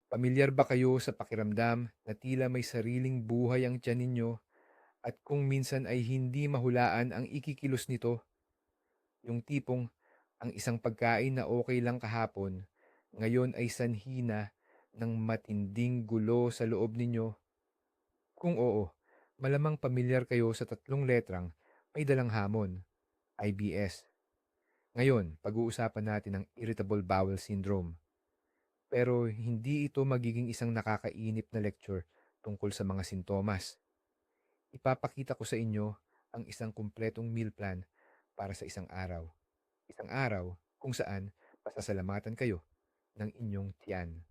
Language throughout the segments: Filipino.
Pamilyar ba kayo sa pakiramdam na tila may sariling buhay ang tiyan ninyo at kung minsan ay hindi mahulaan ang ikikilos nito? Yung tipong ang isang pagkain na okay lang kahapon, ngayon ay sanhi na ng matinding gulo sa loob ninyo? Kung oo, malamang pamilyar kayo sa tatlong letrang may dalang hamon, IBS. Ngayon, pag-uusapan natin ang irritable bowel syndrome. Pero hindi ito magiging isang nakakainip na lecture tungkol sa mga sintomas. Ipapakita ko sa inyo ang isang kumpletong meal plan para sa isang araw. Isang araw kung saan pasasalamatan kayo ng inyong tiyan.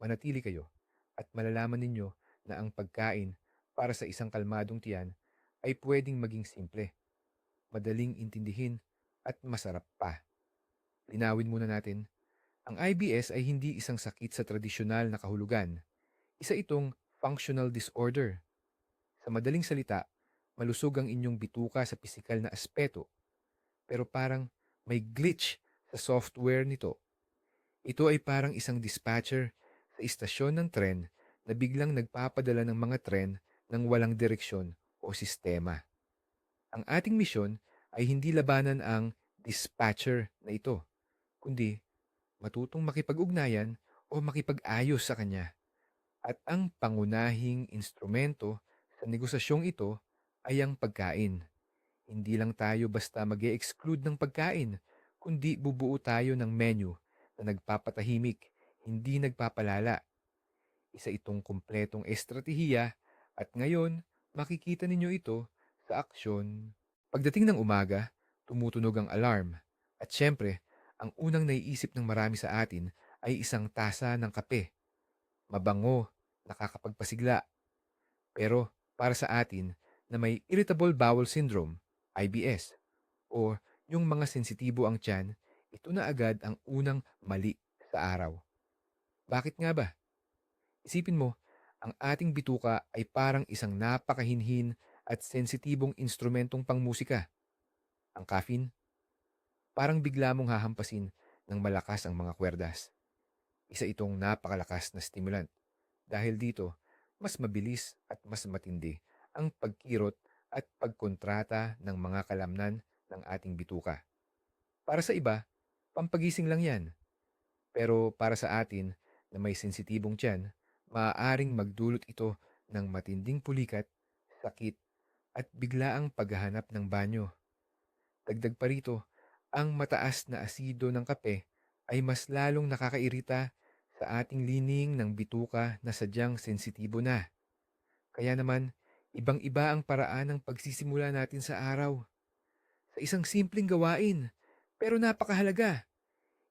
Manatili kayo at malalaman ninyo na ang pagkain para sa isang kalmadong tiyan ay pwedeng maging simple, madaling intindihin at masarap pa. Linawin muna natin, ang IBS ay hindi isang sakit sa tradisyonal na kahulugan. Isa itong functional disorder. Sa madaling salita, malusog ang inyong bituka sa pisikal na aspeto, pero parang may glitch sa software nito. Ito ay parang isang dispatcher sa istasyon ng tren na biglang nagpapadala ng mga tren ng walang direksyon o sistema. Ang ating misyon ay hindi labanan ang dispatcher na ito, kundi matutong makipag-ugnayan o makipag-ayos sa kanya. At ang pangunahing instrumento sa negosasyong ito ay ang pagkain. Hindi lang tayo basta mag-e-exclude ng pagkain, kundi bubuo tayo ng menu na nagpapatahimik, hindi nagpapalala. Isa itong kumpletong estratehiya at ngayon makikita ninyo ito sa aksyon. Pagdating ng umaga, tumutunog ang alarm at syempre, ang unang naiisip ng marami sa atin ay isang tasa ng kape. Mabango, nakakapagpasigla. Pero para sa atin na may irritable bowel syndrome, IBS, o yung mga sensitibo ang tiyan, ito na agad ang unang mali sa araw. Bakit nga ba? Isipin mo, ang ating bituka ay parang isang napakahinhin at sensitibong instrumentong pangmusika. Ang caffeine, parang bigla mong hahampasin ng malakas ang mga kwerdas. Isa itong napakalakas na stimulant. Dahil dito, mas mabilis at mas matindi ang pagkirot at pagkontrata ng mga kalamnan ng ating bituka. Para sa iba, pampagising lang yan. Pero para sa atin na may sensitibong tiyan, maaaring magdulot ito ng matinding pulikat, sakit, at biglaang paghahanap ng banyo. Dagdag pa rito, ang mataas na asido ng kape ay mas lalong nakakairita sa ating lining ng bituka na sadyang sensitibo na. Kaya naman, ibang-iba ang paraan ng pagsisimula natin sa araw. Sa isang simpleng gawain, pero napakahalaga.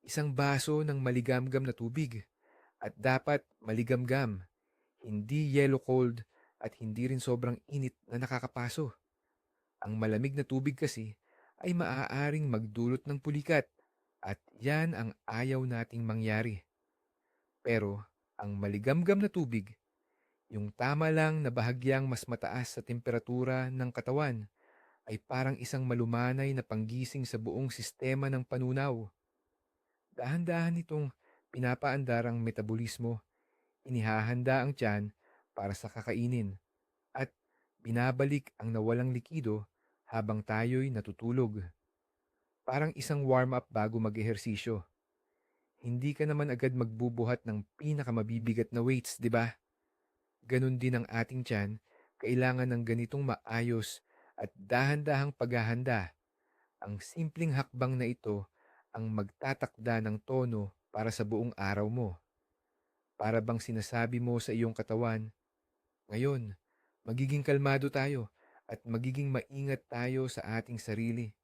Isang baso ng maligamgam na tubig. At dapat maligamgam, hindi yellow cold at hindi rin sobrang init na nakakapaso. Ang malamig na tubig kasi ay maaaring magdulot ng pulikat at yan ang ayaw nating mangyari. Pero ang maligamgam na tubig, yung tama lang na bahagyang mas mataas sa temperatura ng katawan, ay parang isang malumanay na panggising sa buong sistema ng panunaw. Dahan-dahan itong pinapaandar ang metabolismo, inihahanda ang tiyan para sa kakainin, at binabalik ang nawalang likido habang tayo'y natutulog. Parang isang warm-up bago mag-ehersisyo. Hindi ka naman agad magbubuhat ng pinakamabibigat na weights, di ba? Ganon din ang ating tiyan, kailangan ng ganitong maayos at dahan-dahang paghahanda. Ang simpleng hakbang na ito ang magtatakda ng tono para sa buong araw mo. Para bang sinasabi mo sa iyong katawan, ngayon, magiging kalmado tayo at magiging maingat tayo sa ating sarili.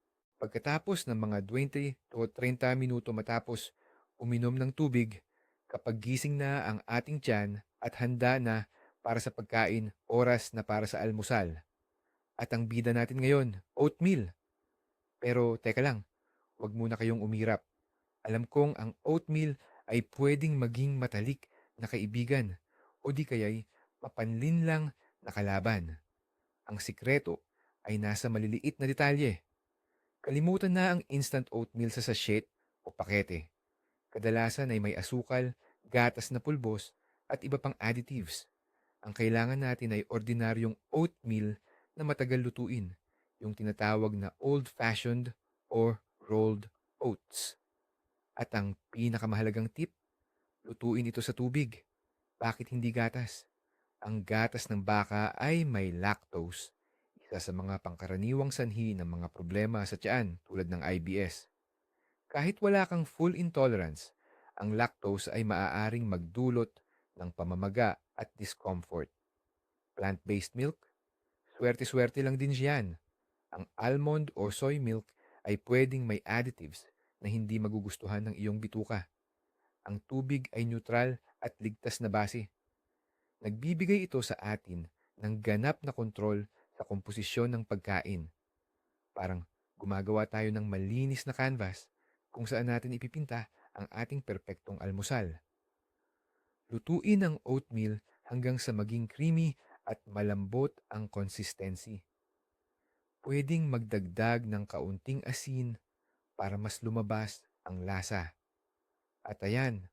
Pagkatapos ng mga 20 to 30 minuto matapos uminom ng tubig, kapag gising na ang ating tiyan at handa na para sa pagkain, oras na para sa almusal. At ang bida natin ngayon, oatmeal. Pero teka lang, huwag muna kayong umirap. Alam kong ang oatmeal ay pwedeng maging matalik na kaibigan o di kaya'y mapanlin lang na kalaban. Ang sikreto ay nasa maliliit na detalye. Kalimutan na ang instant oatmeal sa sachet o pakete. Kadalasan ay may asukal gatas na pulbos, at iba pang additives. Ang kailangan natin ay ordinaryong oatmeal na matagal lutuin, yung tinatawag na old-fashioned or rolled oats. At ang pinakamahalagang tip, lutuin ito sa tubig. Bakit hindi gatas? Ang gatas ng baka ay may lactose, isa sa mga pangkaraniwang sanhi ng mga problema sa tiyan tulad ng IBS. Kahit wala kang full intolerance, ang lactose ay maaaring magdulot ng pamamaga at discomfort. Plant-based milk, swerte-swerte lang din siyan. Ang almond o soy milk ay pwedeng may additives na hindi magugustuhan ng iyong bituka. Ang tubig ay neutral at ligtas na base. Nagbibigay ito sa atin ng ganap na kontrol sa komposisyon ng pagkain. Parang gumagawa tayo ng malinis na canvas kung saan natin ipipinta ang ating perpektong almusal. Lutuin ang oatmeal hanggang sa maging creamy at malambot ang consistency. Pwedeng magdagdag ng kaunting asin para mas lumabas ang lasa. At ayan,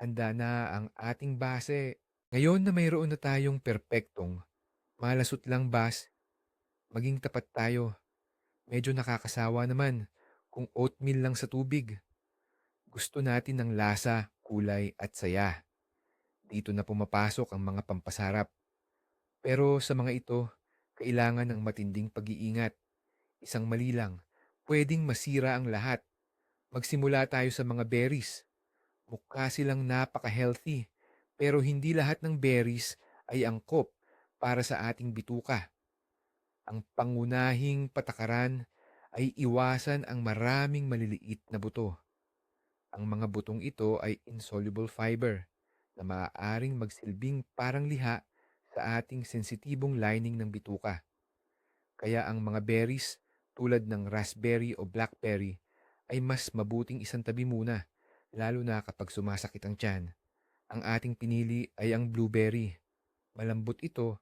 handa na ang ating base. Ngayon na mayroon na tayong perpektong, malasot lang bas, maging tapat tayo. Medyo nakakasawa naman kung oatmeal lang sa tubig. Gusto natin ng lasa, kulay at saya. Dito na pumapasok ang mga pampasarap. Pero sa mga ito, kailangan ng matinding pag-iingat. Isang mali lang, pwedeng masira ang lahat. Magsimula tayo sa mga berries. Mukha silang napaka-healthy, pero hindi lahat ng berries ay angkop para sa ating bituka. Ang pangunahing patakaran ay iwasan ang maraming maliliit na buto. Ang mga butong ito ay insoluble fiber na maaaring magsilbing parang liha sa ating sensitibong lining ng bituka. Kaya ang mga berries tulad ng raspberry o blackberry ay mas mabuting isantabi muna, lalo na kapag sumasakit ang tiyan. Ang ating pinili ay ang blueberry. Malambot ito,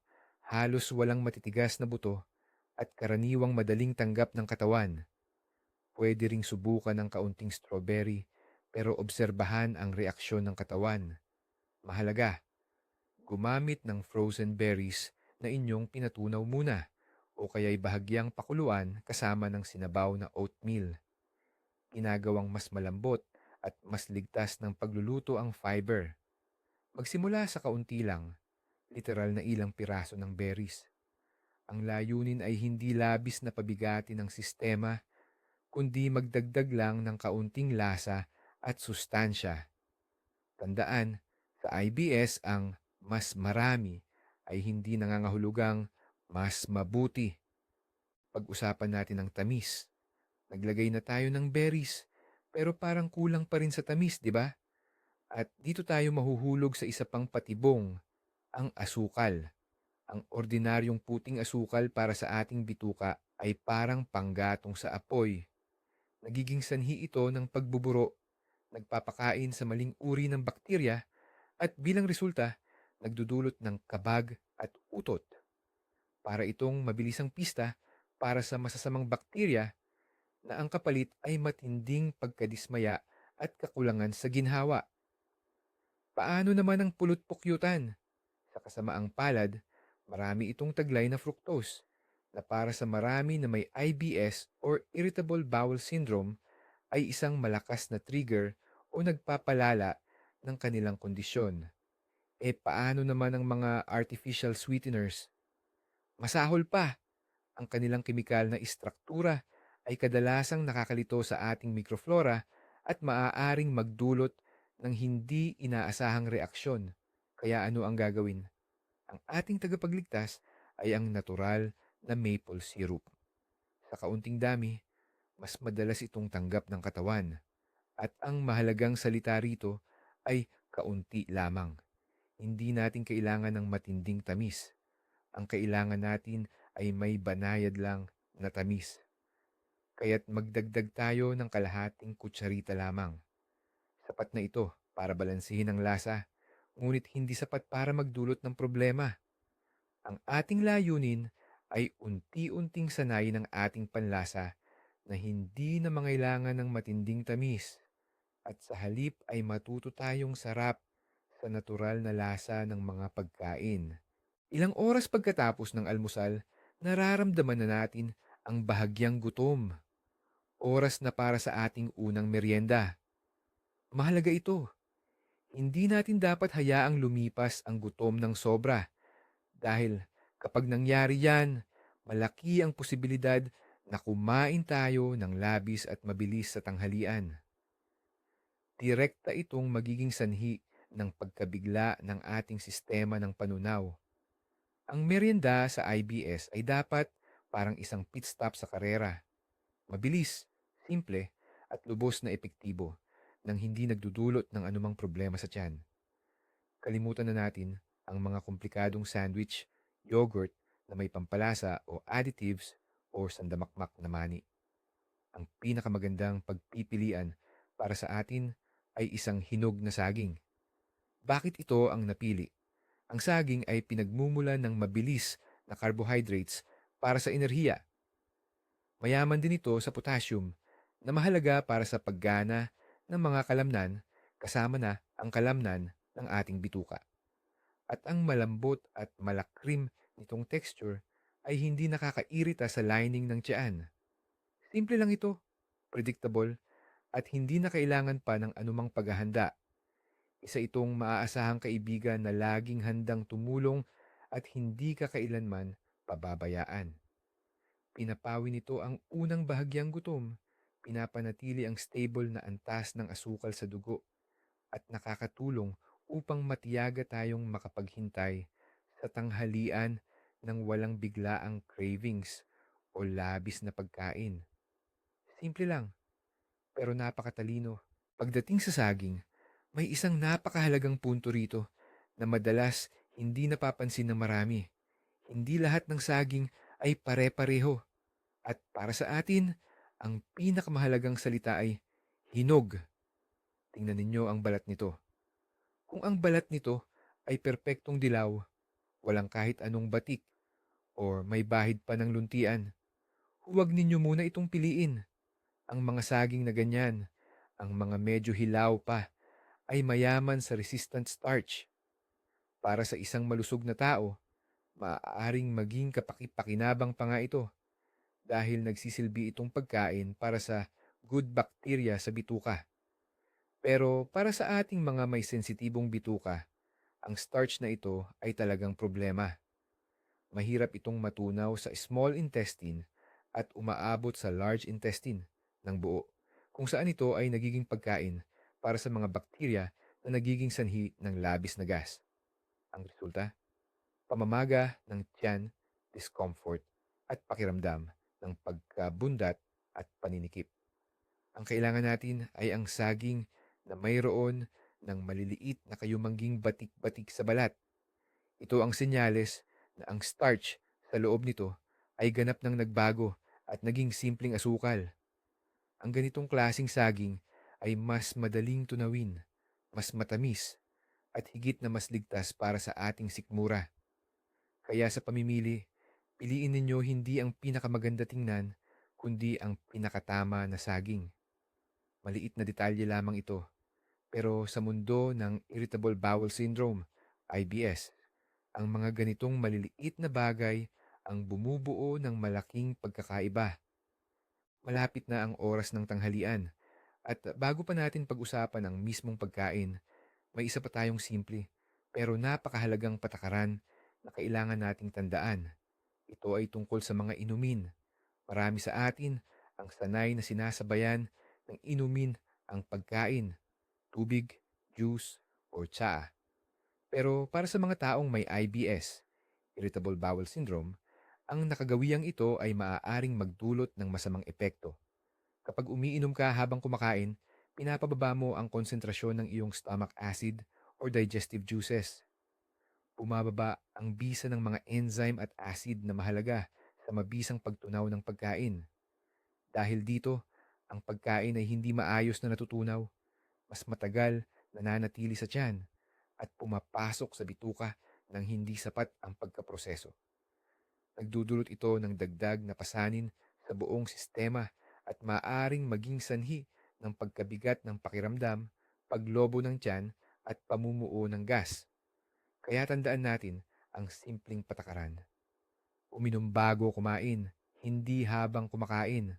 halos walang matitigas na buto at karaniwang madaling tanggap ng katawan. Pwede ring subukan ng kaunting strawberry pero obserbahan ang reaksyon ng katawan. Mahalaga, gumamit ng frozen berries na inyong pinatunaw muna o kaya'y bahagyang pakuluan kasama ng sinabaw na oatmeal. Ginagawang mas malambot at mas ligtas ng pagluluto ang fiber. Magsimula sa kaunti lang, literal na ilang piraso ng berries. Ang layunin ay hindi labis na pabigatin ng sistema, kundi magdagdag lang ng kaunting lasa at sustansya. Tandaan, sa IBS ang mas marami ay hindi nangangahulugang mas mabuti. Pag-usapan natin ang tamis. Naglagay na tayo ng berries, pero parang kulang pa rin sa tamis, di ba? At dito tayo mahuhulog sa isa pang patibong, ang asukal. Ang ordinaryong puting asukal para sa ating bituka ay parang panggatong sa apoy. Nagiging sanhi ito ng pagbuburo, nagpapakain sa maling uri ng bakterya at bilang resulta, nagdudulot ng kabag at utot. Para itong mabilisang pista para sa masasamang bakterya na ang kapalit ay matinding pagkadismaya at kakulangan sa ginhawa. Paano naman ang pulot-pukyutan? Sa kasamaang palad, marami itong taglay na fructose na para sa marami na may IBS or irritable bowel syndrome ay isang malakas na trigger o nagpapalala ng kanilang kondisyon. E paano naman ang mga artificial sweeteners? Masahol pa, ang kanilang kemikal na istruktura ay kadalasang nakakalito sa ating microflora at maaaring magdulot ng hindi inaasahang reaksyon. Kaya ano ang gagawin? Ang ating tagapagligtas ay ang natural na maple syrup. Sa kaunting dami, mas madalas itong tanggap ng katawan. At ang mahalagang salita rito ay kaunti lamang. Hindi natin kailangan ng matinding tamis. Ang kailangan natin ay may banayad lang na tamis. Kaya't magdagdag tayo ng kalahating kutsarita lamang. Sapat na ito para balansehin ang lasa, ngunit hindi sapat para magdulot ng problema. Ang ating layunin ay unti-unting sanayin ang ating panlasa na hindi na mangailangan ng matinding tamis at sa halip ay matuto tayong sarap sa natural na lasa ng mga pagkain. Ilang oras pagkatapos ng almusal, nararamdaman na natin ang bahagyang gutom. Oras na para sa ating unang merienda. Mahalaga ito. Hindi natin dapat hayaang lumipas ang gutom ng sobra dahil kapag nangyari yan, malaki ang posibilidad na kumain tayo ng labis at mabilis sa tanghalian. Direkta itong magiging sanhi ng pagkabigla ng ating sistema ng panunaw. Ang merienda sa IBS ay dapat parang isang pit stop sa karera. Mabilis, simple, at lubos na epektibo nang hindi nagdudulot ng anumang problema sa tiyan. Kalimutan na natin ang mga komplikadong sandwich, yogurt na may pampalasa o additives o sandamakmak na mani. Ang pinakamagandang pagpipilian para sa atin ay isang hinog na saging. Bakit ito ang napili? Ang saging ay pinagmumulan ng mabilis na carbohydrates para sa enerhiya. Mayaman din ito sa potassium na mahalaga para sa paggana ng mga kalamnan kasama na ang kalamnan ng ating bituka. At ang malambot at malakrim nitong texture ay hindi nakakairita sa lining ng tiyan. Simple lang ito, predictable, at hindi na kailangan pa ng anumang paghahanda. Isa itong maaasahang kaibigan na laging handang tumulong at hindi ka kailanman pababayaan. Pinapawi nito ang unang bahagyang gutom, pinapanatili ang stable na antas ng asukal sa dugo, at nakakatulong upang matiyaga tayong makapaghintay sa tanghalian ng walang biglaang cravings o labis na pagkain. Simple lang, pero napakatalino. Pagdating sa saging, may isang napakahalagang punto rito na madalas hindi napapansin ng marami. Hindi lahat ng saging ay pare-pareho. At para sa atin, ang pinakamahalagang salita ay hinog. Tingnan ninyo ang balat nito. Kung ang balat nito ay perpektong dilaw, walang kahit anong batik, or may bahid pa ng luntian, huwag ninyo muna itong piliin. Ang mga saging na ganyan, ang mga medyo hilaw pa, ay mayaman sa resistant starch. Para sa isang malusog na tao, maaaring maging kapakipakinabang pa nga ito dahil nagsisilbi itong pagkain para sa good bacteria sa bituka. Pero para sa ating mga may sensitibong bituka, ang starch na ito ay talagang problema. Mahirap itong matunaw sa small intestine at umaabot sa large intestine ng buo, kung saan ito ay nagiging pagkain para sa mga bakterya na nagiging sanhi ng labis na gas. Ang resulta, pamamaga ng tiyan, discomfort, at pakiramdam ng pagkabundat at paninikip. Ang kailangan natin ay ang saging na mayroon ng maliliit na kayumangging batik-batik sa balat. Ito ang senyales na ang starch sa loob nito ay ganap ng nagbago at naging simpleng asukal. Ang ganitong klasing saging ay mas madaling tunawin, mas matamis, at higit na mas ligtas para sa ating sikmura. Kaya sa pamimili, piliin ninyo hindi ang pinakamaganda tingnan, kundi ang pinakatama na saging. Maliit na detalye lamang ito, pero sa mundo ng Irritable Bowel Syndrome, IBS, ang mga ganitong maliliit na bagay ang bumubuo ng malaking pagkakaiba. Malapit na ang oras ng tanghalian at bago pa natin pag-usapan ang mismong pagkain, may isa pa tayong simple pero napakahalagang patakaran na kailangan nating tandaan. Ito ay tungkol sa mga inumin. Marami sa atin ang sanay na sinasabayan ng inumin ang pagkain, tubig, juice, or tsaa. Pero para sa mga taong may IBS, Irritable Bowel Syndrome, ang nakagawiyang ito ay maaaring magdulot ng masamang epekto. Kapag umiinom ka habang kumakain, pinapababa mo ang konsentrasyon ng iyong stomach acid or digestive juices. Bumababa ang bisa ng mga enzyme at acid na mahalaga sa mabisang pagtunaw ng pagkain. Dahil dito, ang pagkain ay hindi maayos na natutunaw, mas matagal nananatili sa tiyan at pumapasok sa bituka ng hindi sapat ang pagkaproseso. Nagdudulot ito ng dagdag na pasanin sa buong sistema at maaring maging sanhi ng pagkabigat ng pakiramdam, paglobo ng tiyan at pamumuo ng gas. Kaya tandaan natin ang simpleng patakaran. Uminom bago kumain, hindi habang kumakain.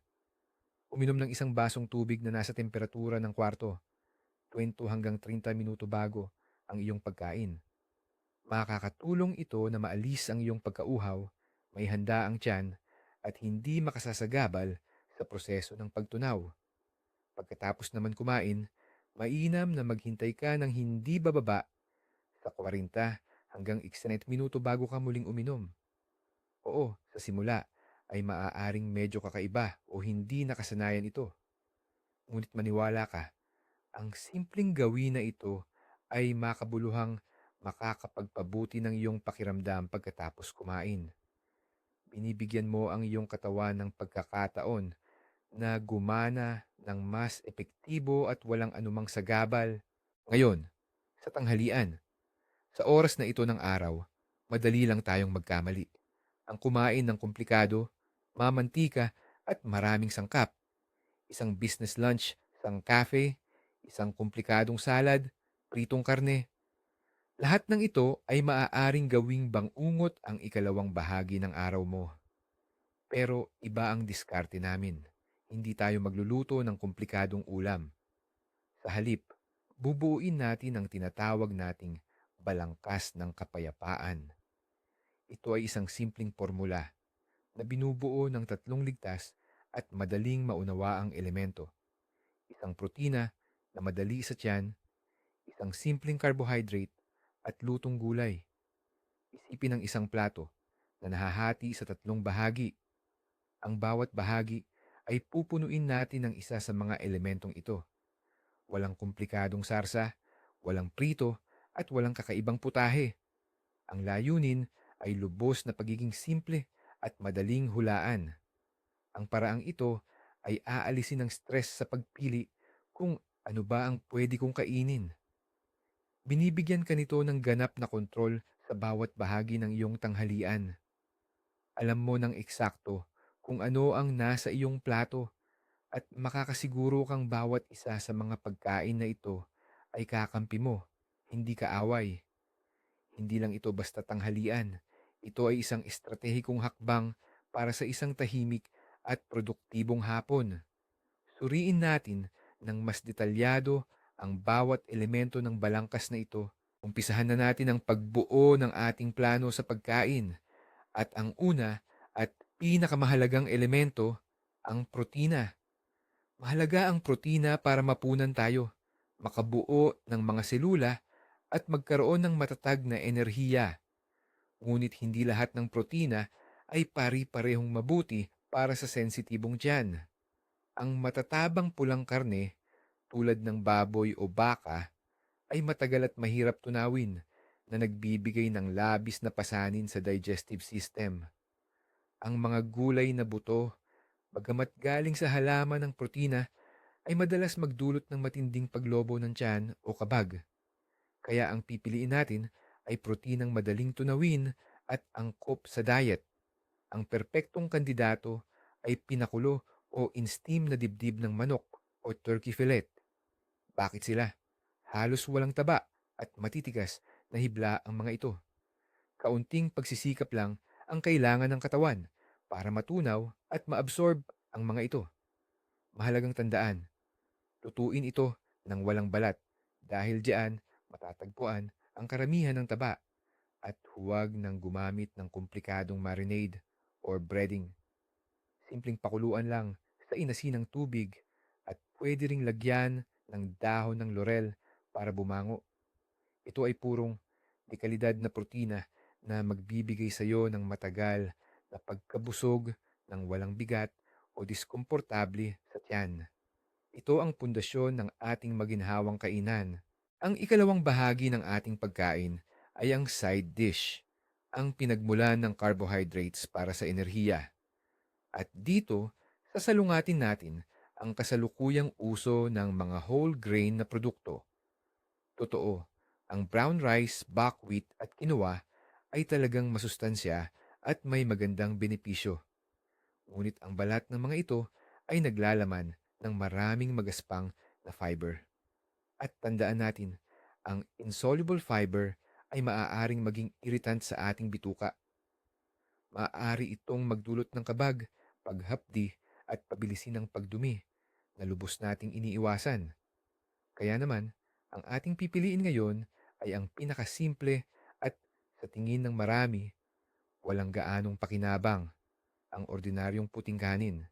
Uminom ng isang basong tubig na nasa temperatura ng kwarto, 20 hanggang 30 minuto bago ang iyong pagkain. Makakatulong ito na maalis ang iyong pagkauhaw, may handa ang tiyan, at hindi makasasagabal sa proseso ng pagtunaw. Pagkatapos naman kumain, mainam na maghintay ka ng hindi bababa sa 40 hanggang 60 minuto bago ka muling uminom. Oo, sa simula ay maaaring medyo kakaiba o hindi nakasanayan ito. Ngunit maniwala ka, ang simpleng gawin na ito ay makabuluhang makakapagpabuti ng iyong pakiramdam pagkatapos kumain. Binibigyan mo ang iyong katawan ng pagkakataon na gumana ng mas epektibo at walang anumang sagabal. Ngayon, sa tanghalian, sa oras na ito ng araw, madali lang tayong magkamali. Ang kumain ng komplikado, mamantika at maraming sangkap. Isang business lunch, isang cafe, isang komplikadong salad, pritong karne. Lahat ng ito ay maaaring gawing bangungot ang ikalawang bahagi ng araw mo. Pero iba ang diskarte namin. Hindi tayo magluluto ng komplikadong ulam. Sa halip, bubuuin natin ang tinatawag nating balangkas ng kapayapaan. Ito ay isang simpleng formula na binubuo ng tatlong ligtas at madaling maunawaang elemento. Isang protina na madali sa tiyan, isang simpleng carbohydrate at lutong gulay. Isipin ang isang plato na nahahati sa tatlong bahagi. Ang bawat bahagi ay pupunuin natin ng isa sa mga elementong ito. Walang komplikadong sarsa, walang prito, at walang kakaibang putahe. Ang layunin ay lubos na pagiging simple at madaling hulaan. Ang paraang ito ay aalisin ng stress sa pagpili kung ano ba ang pwede kong kainin. Binibigyan ka nito ng ganap na kontrol sa bawat bahagi ng iyong tanghalian. Alam mo ng eksakto kung ano ang nasa iyong plato at makakasiguro kang bawat isa sa mga pagkain na ito ay kakampi mo, hindi kaaway. Hindi lang ito basta tanghalian. Ito ay isang estratehikong hakbang para sa isang tahimik at produktibong hapon. Suriin natin ng mas detalyado ang bawat elemento ng balangkas na ito. Umpisahan na natin ang pagbuo ng ating plano sa pagkain. At ang una at pinakamahalagang elemento, ang protina. Mahalaga ang protina para mapunan tayo, makabuo ng mga selula at magkaroon ng matatag na enerhiya. Ngunit hindi lahat ng protina ay pari-parehong mabuti para sa sensitibong tiyan. Ang matatabang pulang karne, tulad ng baboy o baka, ay matagal at mahirap tunawin na nagbibigay ng labis na pasanin sa digestive system. Ang mga gulay na buto, bagamat galing sa halaman ng protina, ay madalas magdulot ng matinding paglobo ng tiyan o kabag. Kaya ang pipiliin natin ay protinang madaling tunawin at angkop sa diet. Ang perpektong kandidato ay pinakulo o in-steam na dibdib ng manok o turkey fillet. Bakit sila? Halos walang taba at matitigas na hibla ang mga ito. Kaunting pagsisikap lang ang kailangan ng katawan para matunaw at maabsorb ang mga ito. Mahalagang tandaan, lutuin ito ng walang balat dahil diyan matatagpuan ang karamihan ng taba at huwag nang gumamit ng komplikadong marinade or breading. Simpleng pakuluan lang sa inasinang tubig at pwede ring lagyan ng dahon ng laurel para bumango. Ito ay purong dekalidad na protina na magbibigay sa iyo ng matagal na pagkabusog ng walang bigat o diskomportable sa tiyan. Ito ang pundasyon ng ating maginhawang kainan. Ang ikalawang bahagi ng ating pagkain ay ang side dish, ang pinagmulan ng carbohydrates para sa enerhiya. At dito, sasalungatin natin ang kasalukuyang uso ng mga whole grain na produkto. Totoo, ang brown rice, buckwheat at quinoa ay talagang masustansya at may magandang benepisyo. Ngunit ang balat ng mga ito ay naglalaman ng maraming magaspang na fiber. At tandaan natin, Ang insoluble fiber ay maaaring maging irritant sa ating bituka. Maaari itong magdulot ng kabag, paghapdi at pabilisin ng pagdumi na lubos nating iniiwasan. Kaya naman, ang ating pipiliin ngayon ay ang pinakasimple at sa tingin ng marami, walang gaanong pakinabang, ang ordinaryong puting kanin.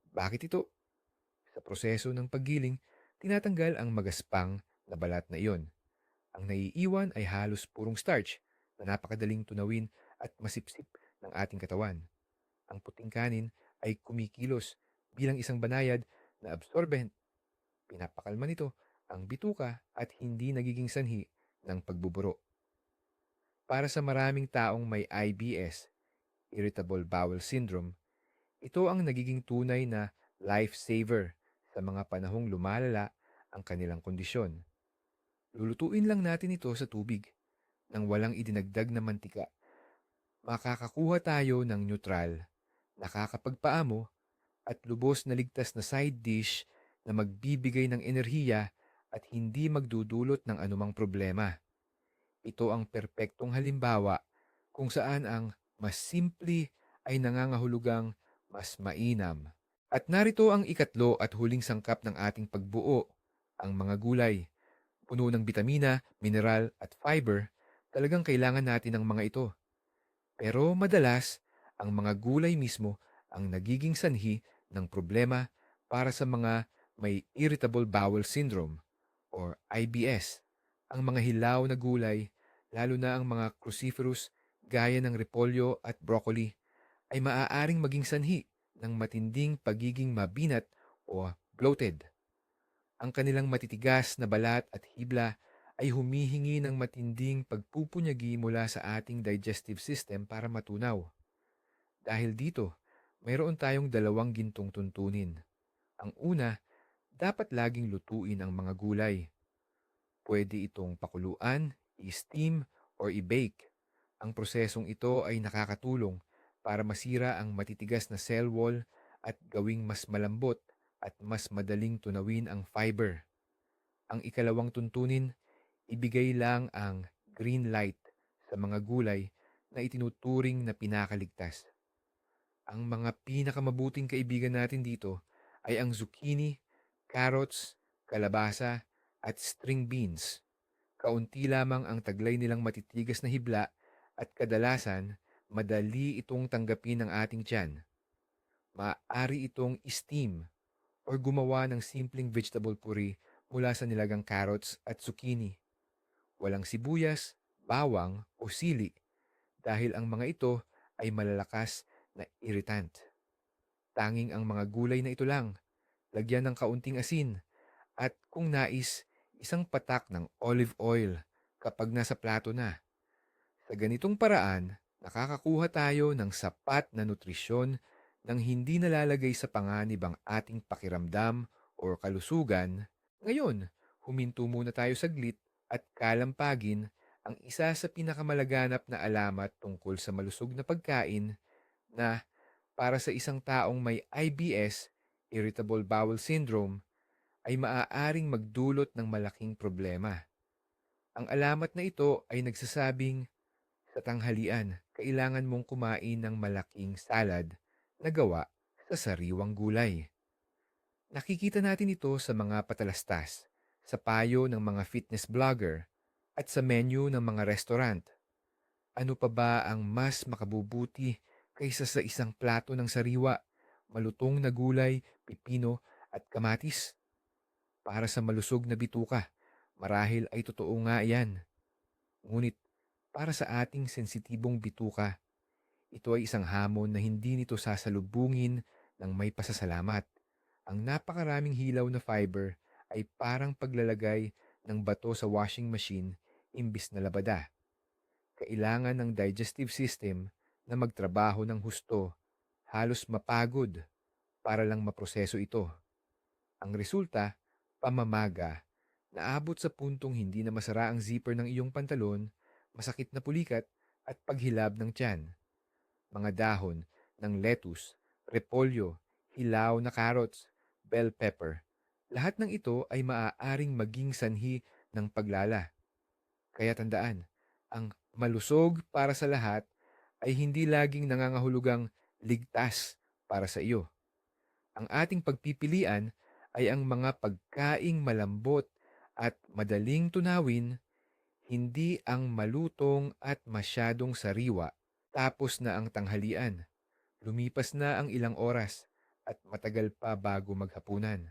Bakit ito? Sa proseso ng paggiling, tinatanggal ang magaspang na balat na iyon. Ang naiiwan ay halos purong starch na napakadaling tunawin at masipsip ng ating katawan. Ang puting kanin ay kumikilos bilang isang banayad na absorbent. Pinapakalma nito ang bituka at hindi nagiging sanhi ng pagbuburo. Para sa maraming taong may IBS, Irritable Bowel Syndrome, ito ang nagiging tunay na lifesaver sa mga panahong lumalala ang kanilang kondisyon. Lulutuin lang natin ito sa tubig nang walang idinagdag na mantika. Makakakuha tayo ng neutral, nakakapagpaamo at lubos na ligtas na side dish na magbibigay ng enerhiya at hindi magdudulot ng anumang problema. Ito ang perpektong halimbawa kung saan ang mas simple ay nangangahulugang mas mainam. At narito ang ikatlo at huling sangkap ng ating pagbuo, ang mga gulay. Puno ng bitamina, mineral at fiber, talagang kailangan natin ang mga ito. Pero madalas, ang mga gulay mismo ang nagiging sanhi ng problema para sa mga may irritable bowel syndrome or IBS. Ang mga hilaw na gulay, lalo na ang mga cruciferous gaya ng repolyo at broccoli, ay maaaring maging sanhi ng matinding pagiging mabinat o bloated. Ang kanilang matitigas na balat at hibla ay humihingi ng matinding pagpupunyagi mula sa ating digestive system para matunaw. Dahil dito, mayroon tayong dalawang gintong tuntunin. Ang una, dapat laging lutuin ang mga gulay. Pwede itong pakuluan, i-steam, or i-bake. Ang prosesong ito ay nakakatulong para masira ang matitigas na cell wall at gawing mas malambot at mas madaling tunawin ang fiber. Ang ikalawang tuntunin, ibigay lang ang green light sa mga gulay na itinuturing na pinakaligtas. Ang mga pinakamabuting kaibigan natin dito ay ang zucchini, carrots, kalabasa, at string beans. Kaunti lamang ang taglay nilang matitigas na hibla at kadalasan madali itong tanggapin ng ating tiyan. Maaari itong steam or gumawa ng simpleng vegetable puree mula sa nilagang carrots at zucchini. Walang sibuyas, bawang o sili dahil ang mga ito ay malalakas na irritant. Tanging ang mga gulay na ito lang, lagyan ng kaunting asin at kung nais, isang patak ng olive oil kapag nasa plato na. Sa ganitong paraan, nakakakuha tayo ng sapat na nutrisyon nang hindi nalalagay sa panganib ang ating pakiramdam o kalusugan. Ngayon, huminto muna tayo saglit at kalampagin ang isa sa pinakamalaganap na alamat tungkol sa malusog na pagkain na para sa isang taong may IBS, Irritable Bowel Syndrome, ay maaaring magdulot ng malaking problema. Ang alamat na ito ay nagsasabing sa tanghalian, kailangan mong kumain ng malaking salad na gawa sa sariwang gulay. Nakikita natin ito sa mga patalastas, sa payo ng mga fitness blogger, at sa menu ng mga restaurant. Ano pa ba ang mas makabubuti kaysa sa isang plato ng sariwa, malutong na gulay, pipino at kamatis? Para sa malusog na bituka, marahil ay totoo nga yan. Ngunit para sa ating sensitibong bituka, ito ay isang hamon na hindi nito sasalubungin ng may pasasalamat. Ang napakaraming hilaw na fiber ay parang paglalagay ng bato sa washing machine imbis na labada. Kailangan ng digestive system na magtrabaho ng husto, halos mapagod para lang maproseso ito. Ang resulta, pamamaga, naabot sa puntong hindi na masara ang zipper ng iyong pantalon, masakit na pulikat at paghilab ng tiyan. Mga dahon ng lettuce, repolyo, hilaw na carrots, bell pepper. Lahat ng ito ay maaaring maging sanhi ng paglala. Kaya tandaan, ang malusog para sa lahat ay hindi laging nangangahulugang ligtas para sa iyo. Ang ating pagpipilian ay ang mga pagkaing malambot at madaling tunawin, hindi ang malutong at masyadong sariwa. Tapos na ang tanghalian, lumipas na ang ilang oras, at matagal pa bago maghapunan.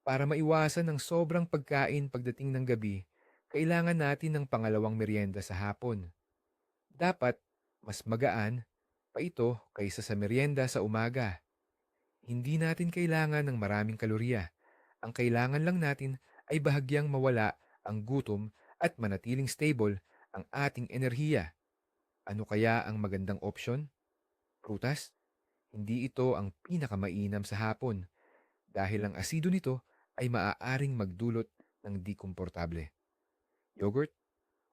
Para maiwasan ang sobrang pagkain pagdating ng gabi, kailangan natin ng pangalawang merienda sa hapon. Dapat mas magaan pa ito kaysa sa merienda sa umaga. Hindi natin kailangan ng maraming kalorya. Ang kailangan lang natin ay bahagyang mawala ang gutom at manatiling stable ang ating enerhiya. Ano kaya ang magandang opsyon? Prutas? Hindi ito ang pinakamainam sa hapon dahil ang asido nito ay maaaring magdulot ng di komportable. Yogurt?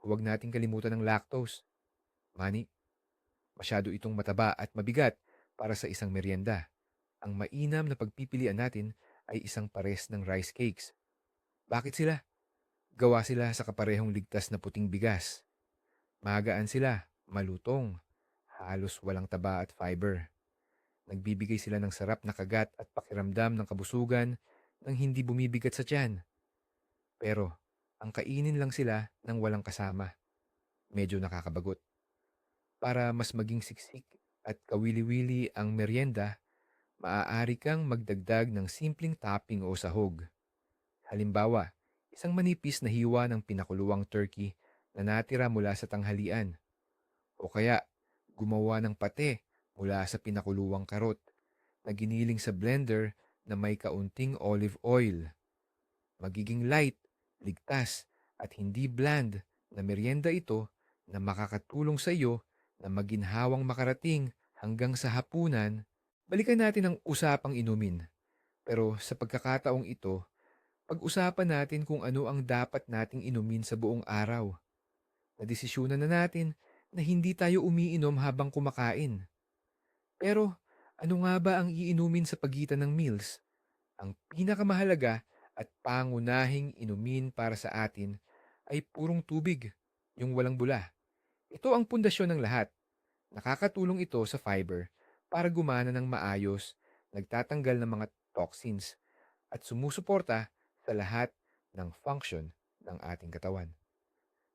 Huwag nating kalimutan ng lactose. Mani? Masyado itong mataba at mabigat para sa isang merienda. Ang mainam na pagpipilian natin ay isang pares ng rice cakes. Bakit sila? Gawa sila sa kaparehong ligtas na puting bigas. Magaan sila, malutong, halos walang taba at fiber. Nagbibigay sila ng sarap na kagat at pakiramdam ng kabusugan nang hindi bumibigat sa tiyan. Pero, ang kainin lang sila ng walang kasama. Medyo nakakabagot. Para mas maging siksik at kawili-wili ang merienda, maaari kang magdagdag ng simpleng topping o sahog. Halimbawa, isang manipis na hiwa ng pinakuluang turkey na natira mula sa tanghalian. O kaya, gumawa ng pate mula sa pinakuluang karot na giniling sa blender na may kaunting olive oil. Magiging light, ligtas, at hindi bland na merienda ito na makakatulong sa iyo na maginhawang makarating hanggang sa hapunan. Balikan natin ang usapang inumin. Pero sa pagkakataong ito, pag-usapan natin kung ano ang dapat nating inumin sa buong araw. Nadesisyonan na natin na hindi tayo umiinom habang kumakain. Pero ano nga ba ang iinumin sa pagitan ng meals? Ang pinakamahalaga at pangunahing inumin para sa atin ay purong tubig, yung walang bula. Ito ang pundasyon ng lahat. Nakakatulong ito sa fiber para gumana ng maayos, nagtatanggal ng mga toxins, at sumusuporta sa lahat ng function ng ating katawan.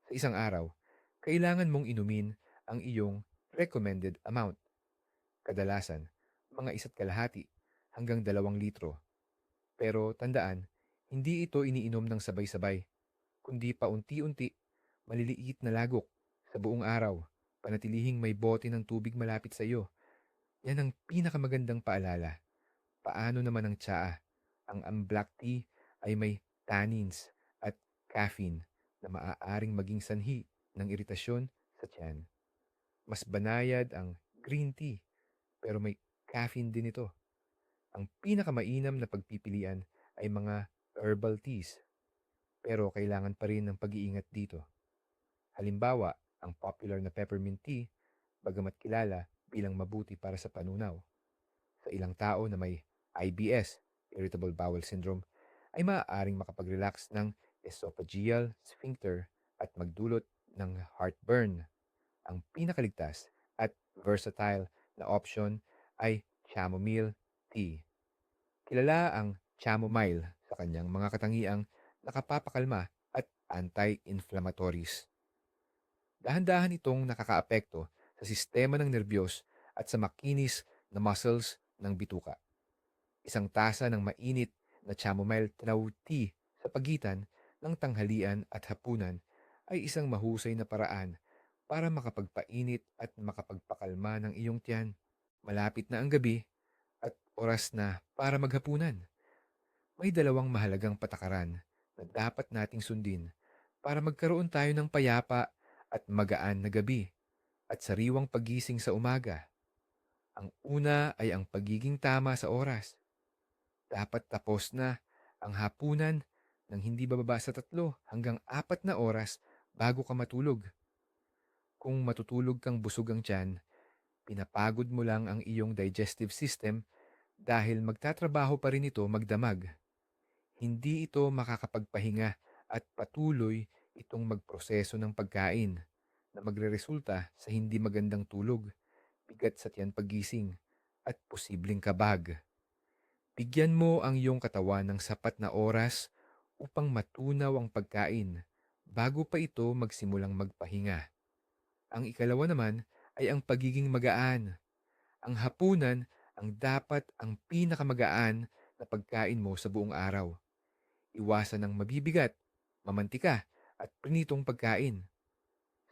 Sa isang araw, kailangan mong inumin ang iyong recommended amount. Kadalasan, mga 1.5 hanggang 2 litro. Pero tandaan, hindi ito iniinom ng sabay-sabay, kundi paunti-unti, maliliit na lagok sa buong araw. Panatilihing may bote ng tubig malapit sa iyo. Yan ang pinakamagandang paalala. Paano naman ang tsaa? Ang black tea ay may tannins at caffeine na maaaring maging sanhi ng iritasyon sa tiyan. Mas banayad ang green tea pero may caffeine din ito. Ang pinakamainam na pagpipilian ay mga herbal teas pero kailangan pa rin ng pag-iingat dito. Halimbawa, ang popular na peppermint tea, bagamat kilala bilang mabuti para sa panunaw. Sa ilang tao na may IBS, irritable bowel syndrome, ay maaaring makapag-relax ng esophageal sphincter at magdulot ng heartburn. Ang pinakaligtas at versatile na option ay chamomile tea. Kilala ang chamomile sa kanyang mga katangiang nakapapakalma at anti-inflammatories. Dahan-dahan itong nakakaapekto sa sistema ng nerbiyos at sa makinis na muscles ng bituka. Isang tasa ng mainit na chamomile tea sa pagitan ng tanghalian at hapunan ay isang mahusay na paraan para makapagpainit at makapagpakalma ng iyong tiyan. Malapit na ang gabi at oras na para maghapunan. May dalawang mahalagang patakaran na dapat nating sundin para magkaroon tayo ng payapa at magaan na gabi at sariwang pagising sa umaga. Ang una ay ang pagiging tama sa oras. Dapat tapos na ang hapunan ng hindi bababa sa 3 hanggang 4 na oras bago ka matulog. Kung matutulog kang busog ang tiyan, pinapagod mo lang ang iyong digestive system dahil magtatrabaho pa rin ito magdamag. Hindi ito makakapagpahinga at patuloy itong magproseso ng pagkain na magreresulta sa hindi magandang tulog, bigat sa tiyan paggising, at posibleng kabag. Bigyan mo ang iyong katawan ng sapat na oras upang matunaw ang pagkain bago pa ito magsimulang magpahinga. Ang ikalawa naman ay ang pagiging magaan. Ang hapunan ang dapat ang pinakamagaan na pagkain mo sa buong araw. Iwasan ng mabibigat, mamantika, at prinitong pagkain.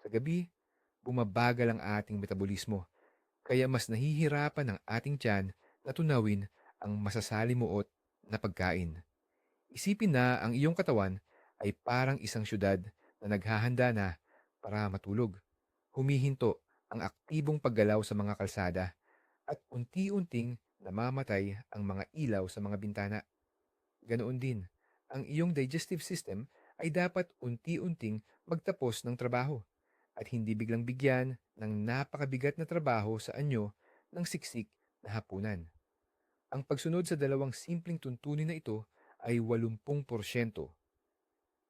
Sa gabi, bumabagal ang ating metabolismo, kaya mas nahihirapan ang ating tiyan na tunawin ang masasalimuot na pagkain. Isipin na ang iyong katawan ay parang isang syudad na naghahanda na para matulog. Humihinto ang aktibong paggalaw sa mga kalsada at unti-unting namamatay ang mga ilaw sa mga bintana. Ganoon din, ang iyong digestive system ay dapat unti-unting magtapos ng trabaho at hindi biglang bigyan ng napakabigat na trabaho sa anyo ng siksik na hapunan. Ang pagsunod sa dalawang simpleng tuntunin na ito ay 80%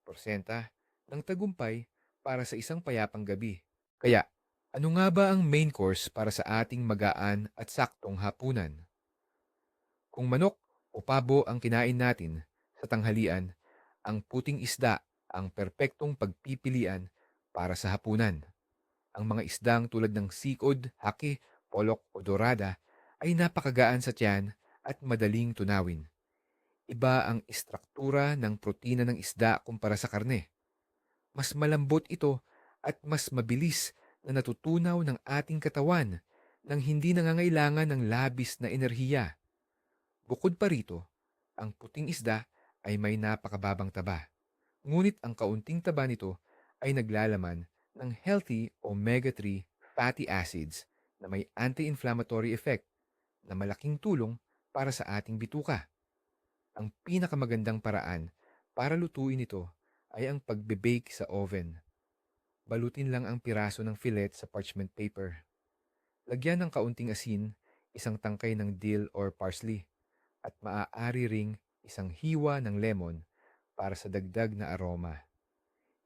porsenta ng tagumpay para sa isang payapang gabi. Kaya, ano nga ba ang main course para sa ating magaan at saktong hapunan? Kung manok o pabo ang kinain natin sa tanghalian, ang puting isda ang perpektong pagpipilian para sa hapunan. Ang mga isdang tulad ng sikod, hake, polok o dorada ay napakagaan sa tiyan at madaling tunawin. Iba ang istruktura ng protina ng isda kumpara sa karne. Mas malambot ito at mas mabilis na natutunaw ng ating katawan nang hindi nangangailangan ng labis na enerhiya. Bukod pa rito, ang puting isda ay may napakababang taba. Ngunit ang kaunting taba nito ay naglalaman ng healthy omega-3 fatty acids na may anti-inflammatory effect na malaking tulong para sa ating bituka. Ang pinakamagandang paraan para lutuin ito ay ang pagbe-bake sa oven. Balutin lang ang piraso ng fillet sa parchment paper. Lagyan ng kaunting asin, isang tangkay ng dill or parsley, at maaari ring isang hiwa ng lemon para sa dagdag na aroma.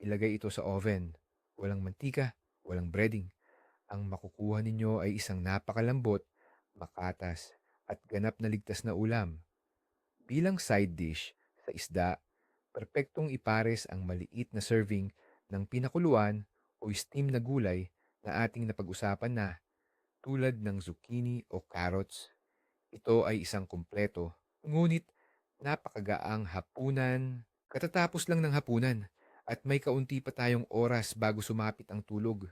Ilagay ito sa oven. Walang mantika, walang breading. Ang makukuha ninyo ay isang napakalambot, makatas, at ganap na ligtas na ulam. Bilang side dish sa isda, perpektong ipares ang maliit na serving ng pinakuluan o steam na gulay na ating napag-usapan na tulad ng zucchini o carrots. Ito ay isang kumpleto, ngunit napakagaang hapunan. Katatapos lang ng hapunan at may kaunti pa tayong oras bago sumapit ang tulog.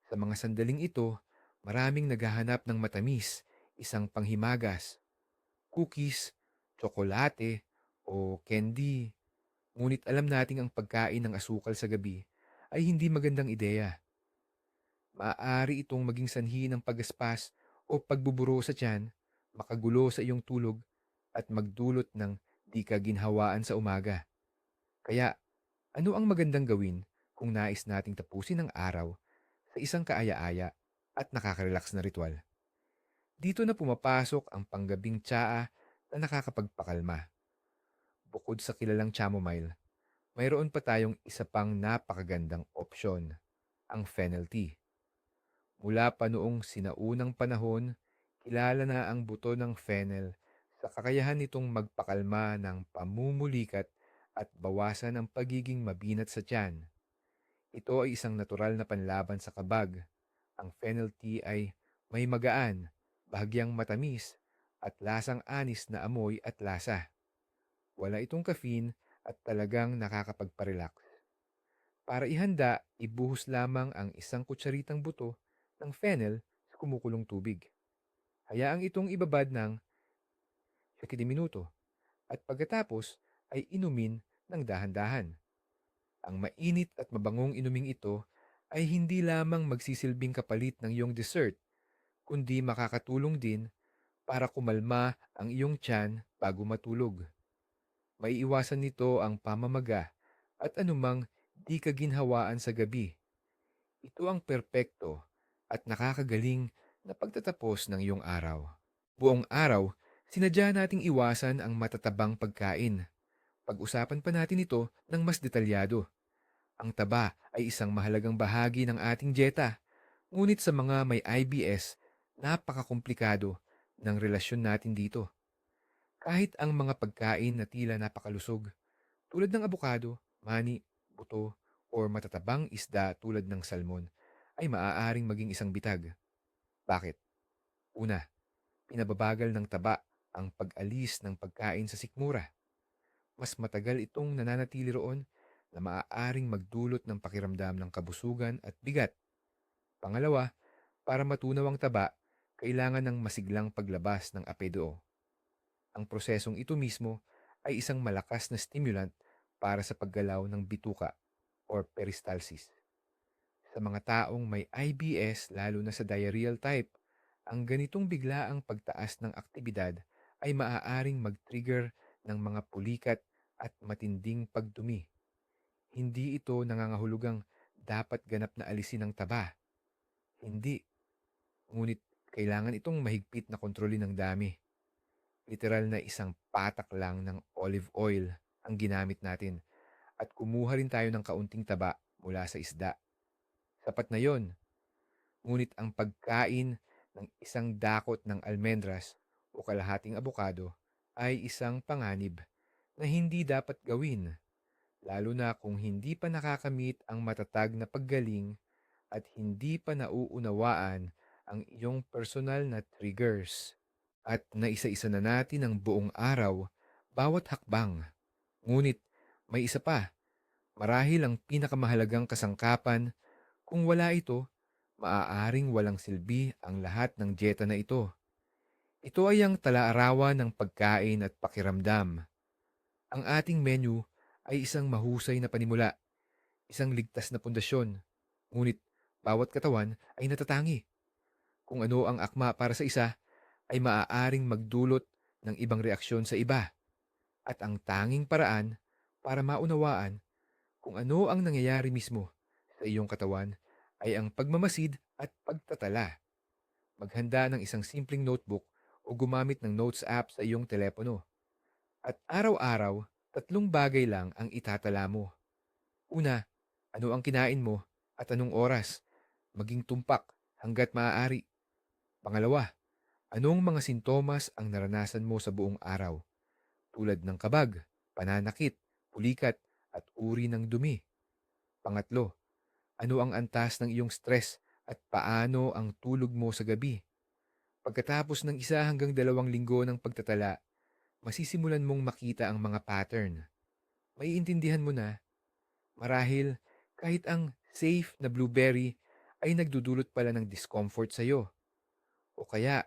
Sa mga sandaling ito, maraming naghahanap ng matamis, isang panghimagas, cookies, tsokolate, o candy. Ngunit alam nating ang pagkain ng asukal sa gabi ay hindi magandang ideya. Maaari itong maging sanhi ng pagaspas o pagbuburo sa tiyan, makagulo sa iyong tulog, at magdulot ng di kaginhawaan sa umaga. Kaya, ano ang magandang gawin kung nais nating tapusin ang araw sa isang kaaya-aya at nakaka-relax na ritual? Dito na pumapasok ang panggabing tsaa na nakakapagpakalma. Bukod sa kilalang chamomile, mayroon pa tayong isa pang napakagandang opsyon, ang fennel tea. Mula pa noong sinaunang panahon, kilala na ang buto ng fennel sa kakayahan nitong magpakalma ng pamumulikat at bawasan ang pagiging mabinat sa tiyan. Ito ay isang natural na panlaban sa kabag. Ang fennel tea ay may magaan, bahagyang matamis, at lasang anis na amoy at lasa. Wala itong caffeine at talagang nakakapagparelax. Para ihanda, ibuhos lamang ang isang kutsaritang buto ng fennel sa kumukulong tubig. Hayaang itong ibabad ng 7 minuto at pagkatapos ay inumin ng dahan-dahan. Ang mainit at mabangong inuming ito ay hindi lamang magsisilbing kapalit ng iyong dessert, kundi makakatulong din para kumalma ang iyong tiyan bago matulog. Maiiwasan nito ang pamamaga at anumang di kaginhawaan sa gabi. Ito ang perpekto at nakakagaling na pagtatapos ng iyong araw. Buong araw, sinadya nating iwasan ang matatabang pagkain. Pag-usapan pa natin ito ng mas detalyado. Ang taba ay isang mahalagang bahagi ng ating dieta, ngunit sa mga may IBS, napakakomplikado ng relasyon natin dito. Kahit ang mga pagkain na tila napakalusog, tulad ng abukado, mani, buto, o matatabang isda tulad ng salmon, ay maaaring maging isang bitag. Bakit? Una, pinababagal ng taba ang pag-alis ng pagkain sa sikmura. Mas matagal itong nananatili roon na maaaring magdulot ng pakiramdam ng kabusugan at bigat. Pangalawa, para matunaw ang taba, kailangan ng masiglang paglabas ng apdo. Ang prosesong ito mismo ay isang malakas na stimulant para sa paggalaw ng bituka or peristalsis. Sa mga taong may IBS, lalo na sa diarrheal type, ang ganitong biglaang pagtaas ng aktibidad ay maaaring mag-trigger ng mga pulikat at matinding pagdumi. Hindi ito nangangahulugang dapat ganap na alisin ang taba. Hindi. Ngunit kailangan itong mahigpit na kontrolin ng dami. Literal na isang patak lang ng olive oil ang ginamit natin at kumuha rin tayo ng kaunting taba mula sa isda. Sapat na yon. Ngunit ang pagkain ng isang dakot ng almendras o kalahating abokado ay isang panganib na hindi dapat gawin, lalo na kung hindi pa nakakamit ang matatag na paggaling at hindi pa nauunawaan ang iyong personal na triggers. At naisa-isa na natin ang buong araw, bawat hakbang. Ngunit may isa pa, marahil ang pinakamahalagang kasangkapan, kung wala ito, maaaring walang silbi ang lahat ng dieta na ito. Ito ay ang talaarawan ng pagkain at pakiramdam. Ang ating menu ay isang mahusay na panimula, isang ligtas na pundasyon. Ngunit bawat katawan ay natatangi. Kung ano ang akma para sa isa, ay maaaring magdulot ng ibang reaksyon sa iba. At ang tanging paraan para maunawaan kung ano ang nangyayari mismo sa iyong katawan ay ang pagmamasid at pagtatala. Maghanda ng isang simpleng notebook o gumamit ng notes app sa iyong telepono. At araw-araw, tatlong bagay lang ang itatala mo. Una, ano ang kinain mo at anong oras? Maging tumpak hanggat maaari. Pangalawa, anong mga sintomas ang naranasan mo sa buong araw? Tulad ng kabag, pananakit, pulikat, at uri ng dumi. Pangatlo, ano ang antas ng iyong stress at paano ang tulog mo sa gabi? Pagkatapos ng 1 hanggang 2 linggo ng pagtatala, masisimulan mong makita ang mga pattern. Maiintindihan mo na, marahil kahit ang safe na blueberry ay nagdudulot pala ng discomfort sa iyo. O kaya,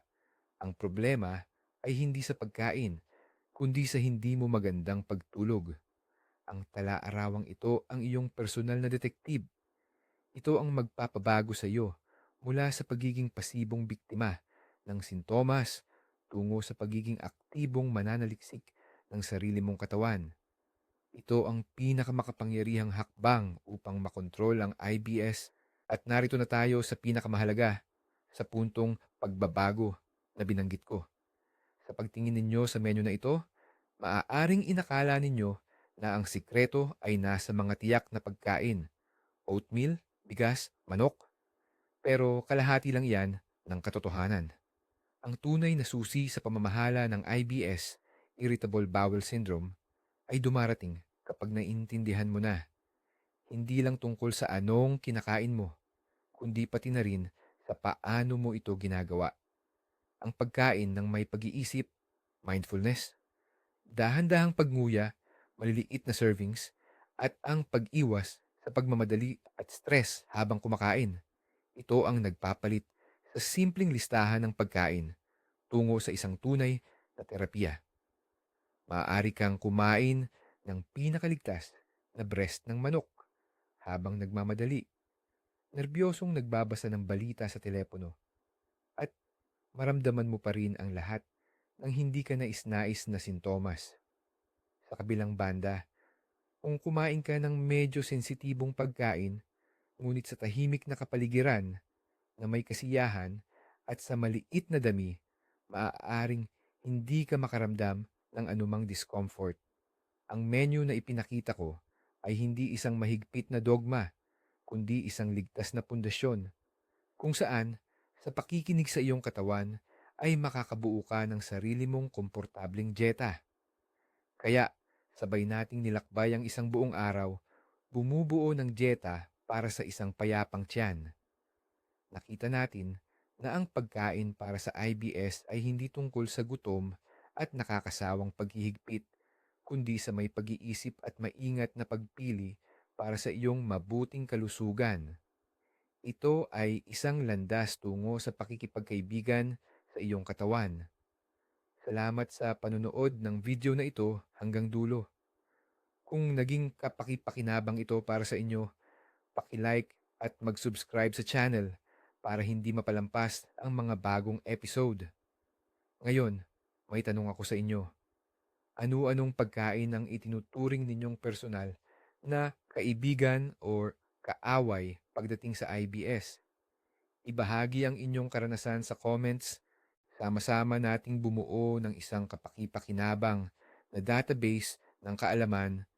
ang problema ay hindi sa pagkain, kundi sa hindi mo magandang pagtulog. Ang tala-arawang ito ang iyong personal na detektib. Ito ang magpapabago sa iyo mula sa pagiging pasibong biktima ng sintomas tungo sa pagiging aktibong mananaliksik ng sarili mong katawan. Ito ang pinakamakapangyarihang hakbang upang makontrol ang IBS at narito na tayo sa pinakamahalaga, sa puntong pagbabago na binanggit ko. Sa pagtingin ninyo sa menu na ito, maaaring inakala ninyo na ang sikreto ay nasa mga tiyak na pagkain, oatmeal, bigas, manok, pero kalahati lang yan ng katotohanan. Ang tunay na susi sa pamamahala ng IBS, Irritable Bowel Syndrome, ay dumarating kapag naiintindihan mo na. Hindi lang tungkol sa anong kinakain mo, kundi pati na rin sa paano mo ito ginagawa. Ang pagkain ng may pag-iisip, mindfulness, dahan-dahang pagnguya, maliliit na servings, at ang pag-iwas sa pagmamadali at stress habang kumakain. Ito ang nagpapalit sa simpleng listahan ng pagkain tungo sa isang tunay na terapiya. Maaari kang kumain ng pinakaligtas na breast ng manok habang nagmamadali, nerbyosong nagbabasa ng balita sa telepono, at maramdaman mo pa rin ang lahat ng hindi ka nais-nais na sintomas. Sa kabilang banda, kung kumain ka ng medyo sensitibong pagkain, ngunit sa tahimik na kapaligiran na may kasiyahan at sa maliit na dami, maaaring hindi ka makaramdam ng anumang discomfort. Ang menu na ipinakita ko ay hindi isang mahigpit na dogma, kundi isang ligtas na pundasyon kung saan sa pakikinig sa iyong katawan ay makakabuo ka ng sarili mong komportabling dieta. Kaya sabay nating nilakbay ang isang buong araw, bumubuo ng dieta para sa isang payapang tiyan. Nakita natin na ang pagkain para sa IBS ay hindi tungkol sa gutom at nakakasawang paghihigpit, kundi sa may pag-iisip at maingat na pagpili para sa iyong mabuting kalusugan. Ito ay isang landas tungo sa pakikipagkaibigan sa iyong katawan. Salamat sa panonood ng video na ito hanggang dulo. Kung naging kapakipakinabang ito para sa inyo, paki-like at mag-subscribe sa channel para hindi mapalampas ang mga bagong episode. Ngayon, may tanong ako sa inyo. Ano-anong pagkain ang itinuturing ninyong personal na kaibigan or kaaway pagdating sa IBS? Ibahagi ang inyong karanasan sa comments. Sama-sama nating bumuo ng isang kapakipakinabang na database ng kaalaman